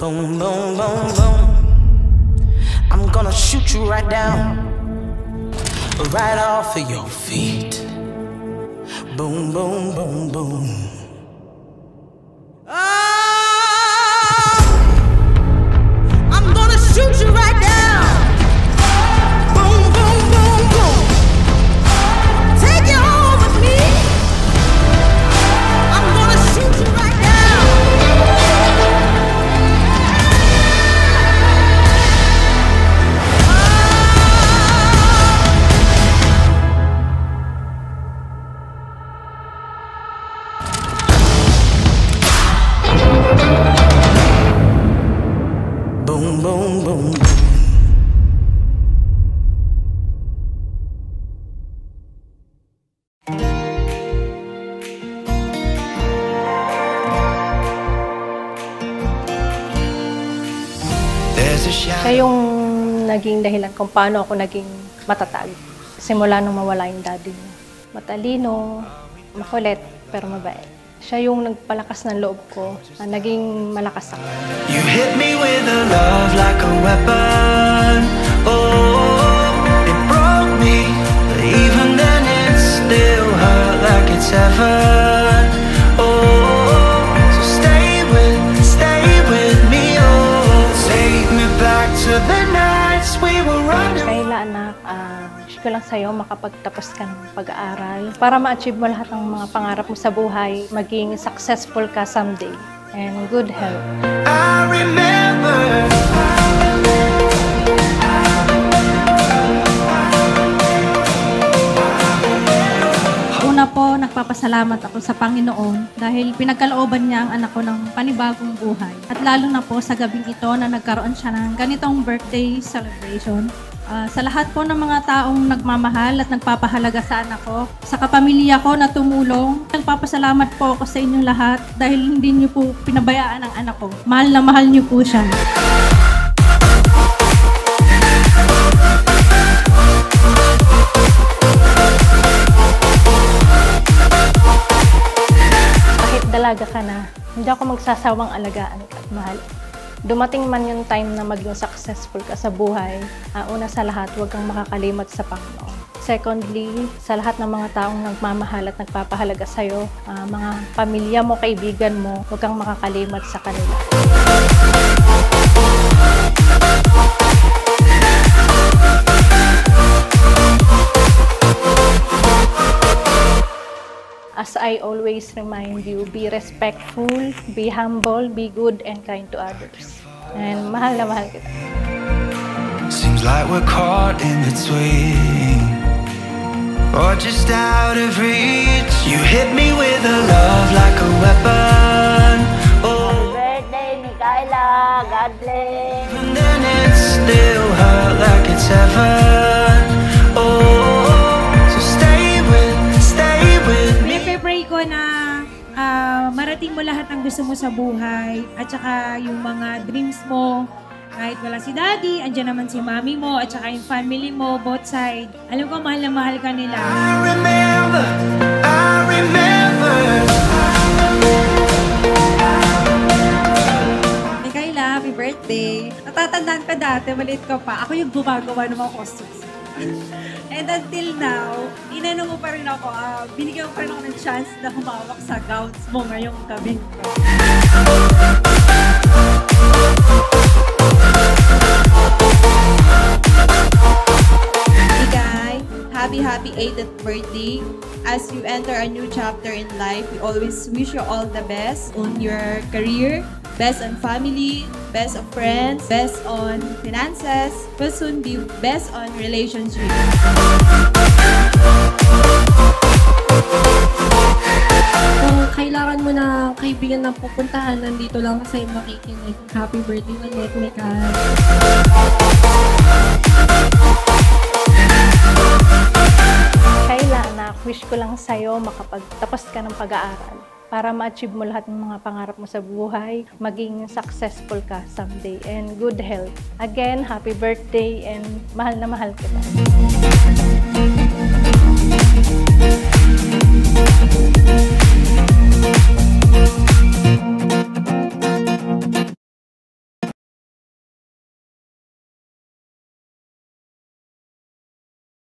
Boom, boom, boom, boom. I'm gonna shoot you right down, right off of your feet. Boom, boom, boom, boom. Oh, I'm gonna shoot you right down. Boom, boom, boom, boom. Take you home with me. I'm gonna shoot you right down. Boom, boom, boom, boom. Siya yung naging dahilan kung paano ako naging matatag. Simula nung mawala yung daddy niya. Matalino, makulit, pero mabait. Siya yung nagpalakas ng loob ko, naging malakas ako. You hit me with a love like a weapon. Oh, it broke me, but even then it still hurt like it's heaven. Oh, so stay with me. Oh, take me back to the nights we were running. Kayla anak, wish ko lang sa'yo makapagtapos ka ng pag-aaral para ma-achieve mo lahat ng mga pangarap mo sa buhay, maging successful ka someday, and good health. I remember. Una po, nagpapasalamat ako sa Panginoon dahil pinagkalooban niya ang anak ko ng panibagong buhay. At lalo na po sa gabing ito na nagkaroon siya ng ganitong birthday celebration. Sa lahat po ng mga taong nagmamahal at nagpapahalaga sa anak ko, sa kapamilya ko na tumulong, nagpapasalamat po ako sa inyong lahat dahil hindi niyo po pinabayaan ang anak ko. Mahal na mahal niyo po siya. Kahit dalaga ka na, hindi ako magsasawang alagaan at mahal. Dumating man yung time na maging successful ka sa buhay, una sa lahat, huwag kang makakalimot sa Panginoon. Secondly, sa lahat ng mga taong nagmamahal at nagpapahalaga sa'yo, mga pamilya mo, kaibigan mo, huwag kang makakalimot sa kanila. As I always remind you, be respectful, be humble, be good, and kind to others. And mahal na mahal kita. Seems like we're caught in between, or just out of reach. You hit me with a love like a weapon. Oh, Happy birthday, Mikaela! God bless! and then it still hurt like it's heaven. Oh, so stay with me. Pray ko na marating mo lahat ng gusto mo sa buhay at saka yung mga dreams mo. Kahit wala si daddy, andyan naman si mami mo at saka yung family mo, both side. Alam ko, mahal na mahal ka nila. I remember. Mikaela, happy birthday. Natatandaan ka dati, maliit ka pa. Ako yung gumagawa ng mga costumes. And until now, inano mo pa rin ako, binigyan mo pa rin ako ng chance na humawak sa gowns mo ngayong gabi. Hey guys, happy 80th birthday. As you enter a new chapter in life, we always wish you all the best on your career, best on family, best of friends, best on finances, will soon be best on relationship. Kung kailangan mo na kaibigan na pupuntahan, nandito lang sa'yo makikinig. Happy birthday ulit, Mikael. Kayla, anak, wish ko lang sa'yo makapagtapos ka ng pag-aaral para ma-achieve mo lahat ng mga pangarap mo sa buhay, maging successful ka someday, and good health. Again, happy birthday, and mahal na mahal kita.